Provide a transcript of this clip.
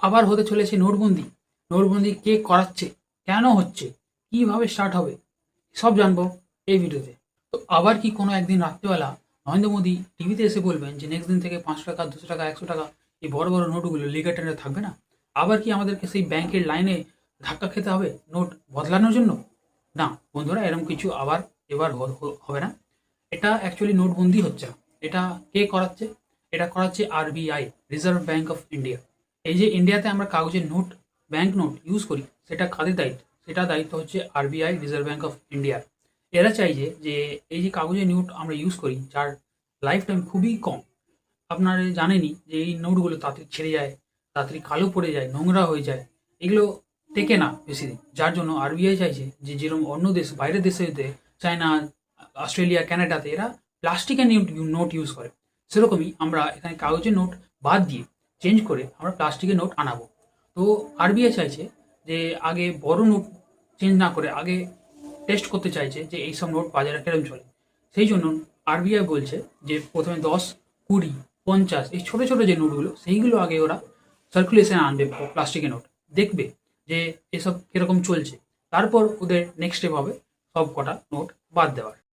আবার হতে চলেছে নোটবন্দি। নোটবন্দি কে করাচ্ছে, কেন হচ্ছে, কিভাবে স্টার্ট হবে, সব জানবো এই ভিডিওতে। তো আবার কি কোনো একদিন রাত্রিবেলা নরেন্দ্র মোদী টিভিতে এসে বলবেন যে নেক্সট দিন থেকে 5 টাকা, 200 টাকা, 100 টাকা এই বড় বড় নোটগুলো লিগেল টেন্ডার থাকবে না? আবার কি আমাদেরকে সেই ব্যাংকের লাইনে ধাক্কা খেতে হবে নোট বদলানোর জন্য? না বন্ধুরা, এরকম কিছু আবার এবার হবে না। এটা অ্যাকচুয়ালি নোটবন্দি হচ্ছে না। এটা কে করাচ্ছে? এটা করাচ্ছে RBI, reserve bank of India. এই যে ইন্ডিয়াতে আমরা কাগজের নোট, ব্যাংক নোট ইউজ করি, সেটা কাদের দায়িত্ব? সেটা দায়িত্ব হচ্ছে আরবিআই, রিজার্ভ ব্যাংক অফ ইন্ডিয়ার। এরা চাইছে যে এই যে কাগজের নোট আমরা ইউজ করি, যার লাইফ টাইম খুবই কম, আপনারা জানেনই যে এই নোটগুলো তাড়াতাড়ি ছেড়ে যায়, তাড়াতাড়ি কালো পড়ে যায়, নোংরা হয়ে যায়, এগুলো টেকে না বেশি দিন। যার জন্য আরবিআই চাইছে যে যেরকম অন্য দেশ, বাইরের দেশে, চায়না, অস্ট্রেলিয়া, কানাডাতে এরা প্লাস্টিকের নোট ইউজ করে, সেরকমই আমরা এখানে কাগজের নোট বাদ দিয়ে চেঞ্জ করে আমরা প্লাস্টিকের নোট আনাবো। তো আরবিআই চাইছে যে আগে বড় নোট চেঞ্জ না করে আগে টেস্ট করতে চাইছে যে এইসব নোট বাজারে কেরম চলে। সেই জন্য আরবিআই বলছে যে প্রথমে 10, 20, 50 এই ছোট ছোট যে নোটগুলো, সেইগুলো আগে ওরা সার্কুলেশনে আনবে, প্লাস্টিকের নোট দেখবে যে এসব কিরকম চলছে, তারপর ওদের নেক্সট স্টেপ হবে সব কটা নোট বাদ দেওয়ার।